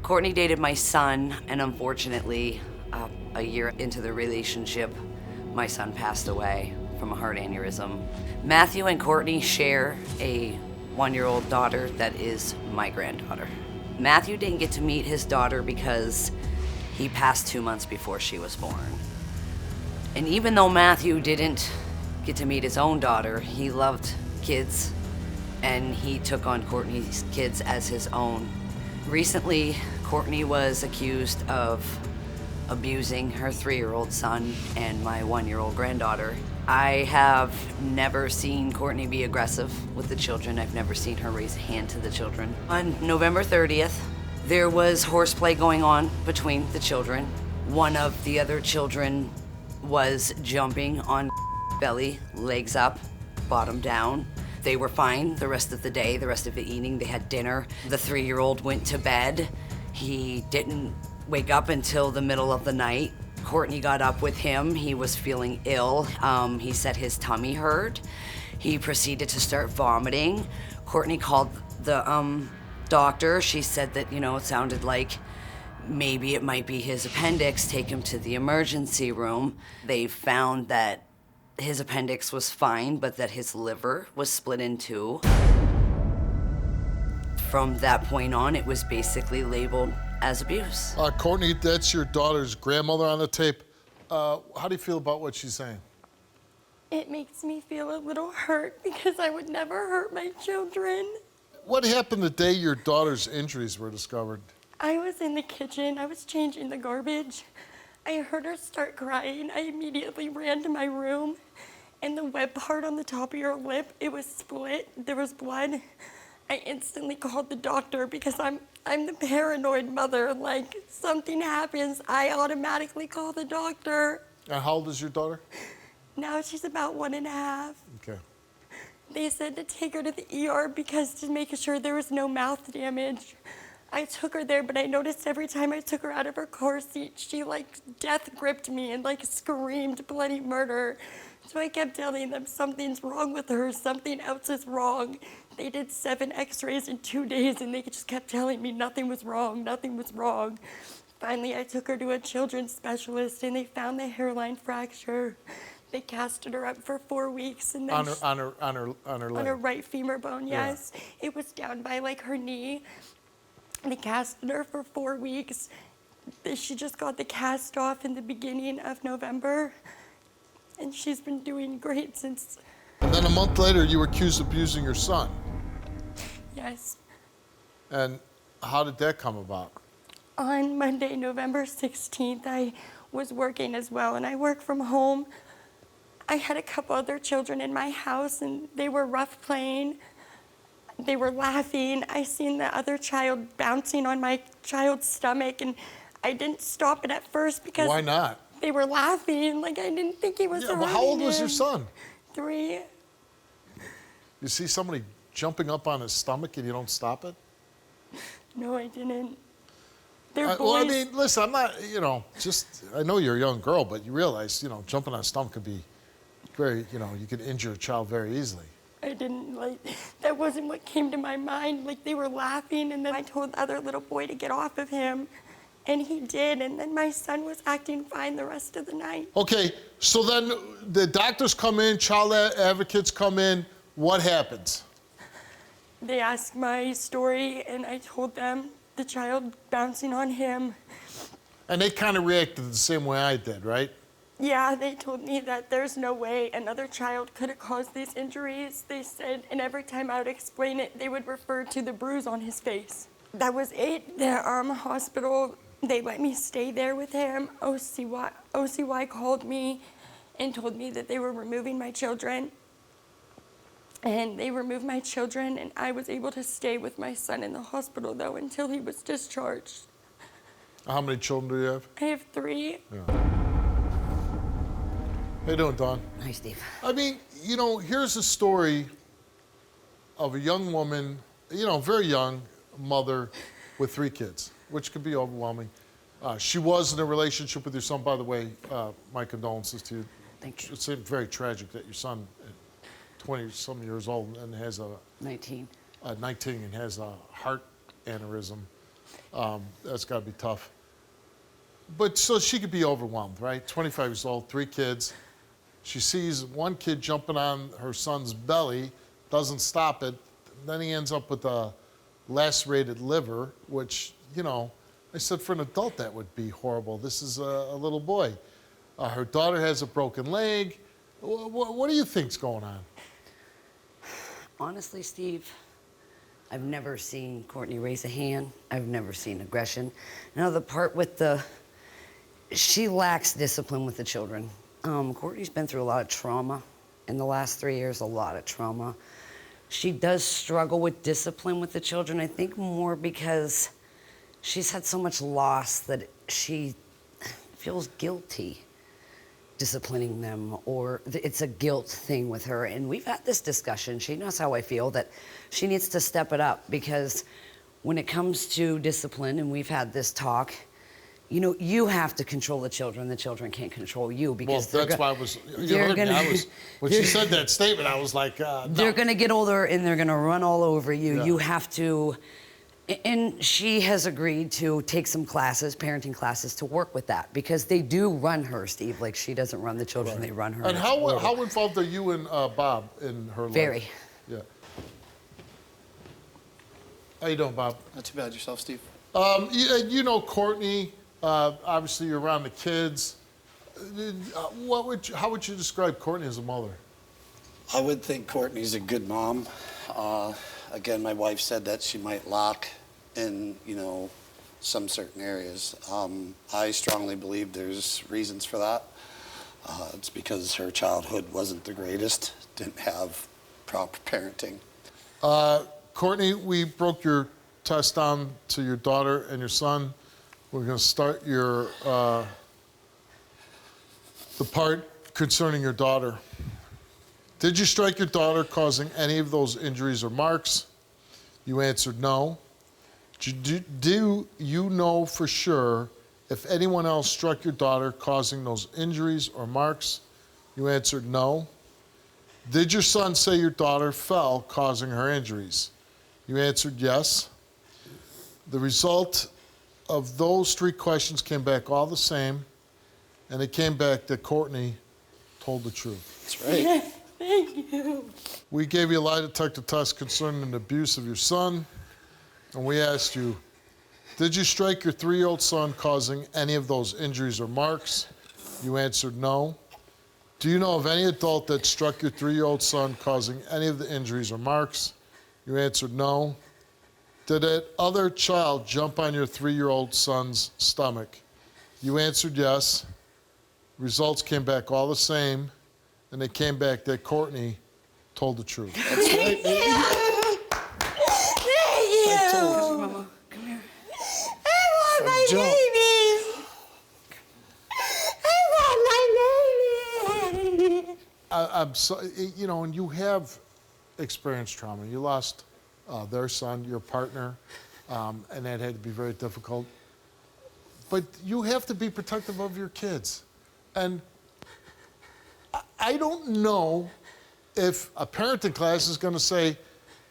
Courtney dated my son, and unfortunately, a year into the relationship, my son passed away from a heart aneurysm. Matthew and Courtney share a 1-year-old daughter that is my granddaughter. Matthew didn't get to meet his daughter because he passed 2 months before she was born. And even though Matthew didn't get to meet his own daughter, he loved kids, and he took on Courtney's kids as his own. Recently, Courtney was accused of abusing her 3-year-old son and my 1-year-old granddaughter. I have never seen Courtney be aggressive with the children. I've never seen her raise a hand to the children. On November 30th, there was horseplay going on between the children. One of the other children was jumping on belly, legs up, bottom down. They were fine the rest of the day, the rest of the evening. They had dinner. The 3-year-old went to bed. He didn't wake up until the middle of the night. Courtney got up with him. He was feeling ill. He said his tummy hurt. He proceeded to start vomiting. Courtney called the doctor. She said that, it sounded like maybe it might be his appendix. Take him to the emergency room. They found that his appendix was fine, but that his liver was split in two. From that point on, it was basically labeled as abuse. Courtney, that's your daughter's grandmother on the tape. How do you feel about what she's saying? It makes me feel a little hurt because I would never hurt my children. What happened the day your daughter's injuries were discovered? I was in the kitchen. I was changing the garbage. I heard her start crying. I immediately ran to my room, and the web part on the top of your lip, it was split. There was blood. I instantly called the doctor because I'm the paranoid mother. Like, something happens, I automatically call the doctor. And how old is your daughter? Now she's about 1.5. Okay. They said to take her to the ER because to make sure there was no mouth damage. I took her there, but I noticed every time I took her out of her car seat, she death gripped me and screamed bloody murder. So I kept telling them something's wrong with her, something else is wrong. They did 7 x-rays in 2 days and they just kept telling me nothing was wrong, nothing was wrong. Finally, I took her to a children's specialist and they found the hairline fracture. They casted her up for 4 weeks and then on her leg. On her right femur bone, yes. Yeah. It was down by her knee. They casted her for 4 weeks. She just got the cast off in the beginning of November, and she's been doing great since. And then a month later, you were accused of abusing your son. Yes. And how did that come about? On Monday, November 16th, I was working as well, and I work from home. I had a couple other children in my house, and they were rough playing. They were laughing. I seen the other child bouncing on my child's stomach, and I didn't stop it at first because... Why not? They were laughing. I didn't think he was hurting well, how old was him. your son? 3. You see somebody jumping up on his stomach and you don't stop it? No, I didn't. They're boys. Well, I mean, listen, I'm not, I know you're a young girl, but you realize, jumping on a stomach could be very, you could injure a child very easily. I didn't, that wasn't what came to my mind. They were laughing, and then I told the other little boy to get off of him, and he did, and then my son was acting fine the rest of the night. Okay, so then the doctors come in, child advocates come in, what happens? They asked my story, and I told them the child bouncing on him. And they kind of reacted the same way I did, right? Yeah, they told me that there's no way another child could have caused these injuries. They said, and every time I would explain it, they would refer to the bruise on his face. That was it. The hospital, they let me stay there with him. OCY called me and told me that they were removing my children. And they removed my children, and I was able to stay with my son in the hospital, though, until he was discharged. How many children do you have? I have 3. Yeah. How you doing, Dawn? Hi, Steve. I mean, here's a story of a young woman, very young mother with 3 kids, which can be overwhelming. She was in a relationship with your son, by the way. My condolences to you. Thank you. It's very tragic that your son, 20-some years old, and has a 19. 19 and has a heart aneurysm. That's got to be tough. But so she could be overwhelmed, right? 25 years old, 3 kids. She sees one kid jumping on her son's belly, doesn't stop it. Then he ends up with a lacerated liver, which, you know, I said for an adult that would be horrible. This is a little boy. Her daughter has a broken leg. What do you think's going on? Honestly, Steve, I've never seen Courtney raise a hand. I've never seen aggression. Now, the part with she lacks discipline with the children. Courtney's been through a lot of trauma in the last 3 years, a lot of trauma. She does struggle with discipline with the children, I think more because she's had so much loss that she feels guilty disciplining them, or it's a guilt thing with her. And we've had this discussion. She knows how I feel, that she needs to step it up, because when it comes to discipline, and we've had this talk, you know, you have to control the children can't control you, because that's why I was, you heard me. When she said that statement, I was like, no. They're gonna get older and they're gonna run all over you. Yeah. You have to, and she has agreed to take some classes, parenting classes, to work with that, because they do run her, Steve. Like, she doesn't run the children, they run her. And how involved are you and Bob in her life? Very. Yeah. How you doing, Bob? Not too bad. Yourself, Steve? You know Courtney. Obviously, you're around the kids. How would you describe Courtney as a mother? I would think Courtney's a good mom. Again, my wife said that she might lack in, you know, some certain areas. I strongly believe there's reasons for that. It's because her childhood wasn't the greatest, didn't have proper parenting. Courtney, we broke your test down to your daughter and your son. We're going to start the part concerning your daughter. Did you strike your daughter, causing any of those injuries or marks? You answered no. Do you know for sure if anyone else struck your daughter, causing those injuries or marks? You answered no. Did your son say your daughter fell, causing her injuries? You answered yes. The result of those 3 questions came back all the same, and it came back that Courtney told the truth. That's right. Yes, thank you. We gave you a lie detector test concerning the abuse of your son, and we asked you, did you strike your 3-year-old son, causing any of those injuries or marks? You answered no. Do you know of any adult that struck your 3-year-old son, causing any of the injuries or marks? You answered no. Did that other child jump on your 3-year-old son's stomach? You answered yes. Results came back all the same, and they came back that Courtney told the truth. That's right. Thank you. Mama, come here. I want my Jump. babies. I want my babies. I'm so, you know, and you have experienced trauma. You lost their son, your partner, and that had to be very difficult. But you have to be protective of your kids. And I don't know if a parenting class is going to say,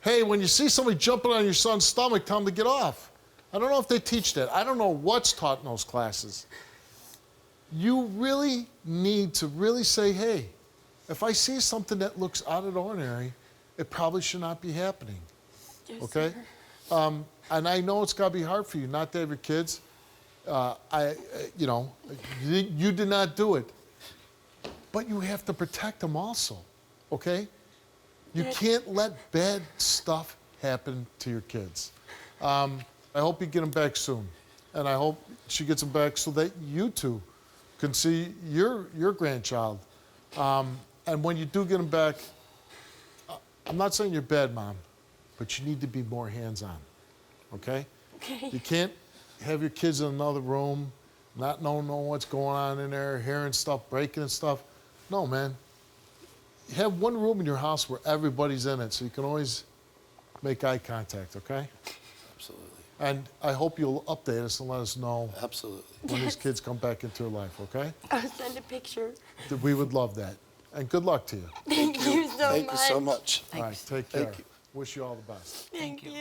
hey, when you see somebody jumping on your son's stomach, tell them to get off. I don't know if they teach that. I don't know what's taught in those classes. You really need to really say, hey, if I see something that looks out of the ordinary, it probably should not be happening. Yes, Okay? sir. And I know it's got to be hard for you not to have your kids. You know, you did not do it. But you have to protect them also, okay? You can't let bad stuff happen to your kids. I hope you get them back soon. And I hope she gets them back so that you two can see your grandchild. And when you do get them back, I'm not saying you're bad, Mom, but you need to be more hands-on, okay? Okay. You can't have your kids in another room, not knowing what's going on in there, hearing stuff, breaking and stuff. No, man. Have one room in your house where everybody's in it so you can always make eye contact, okay? Absolutely. And I hope you'll update us and let us know Absolutely. when these kids come back into your life, okay? I'll send a picture. We would love that. And good luck to you. Thank you so much. Thank you so much. All right, take care. Thank you. Wish you all the best. Thank you.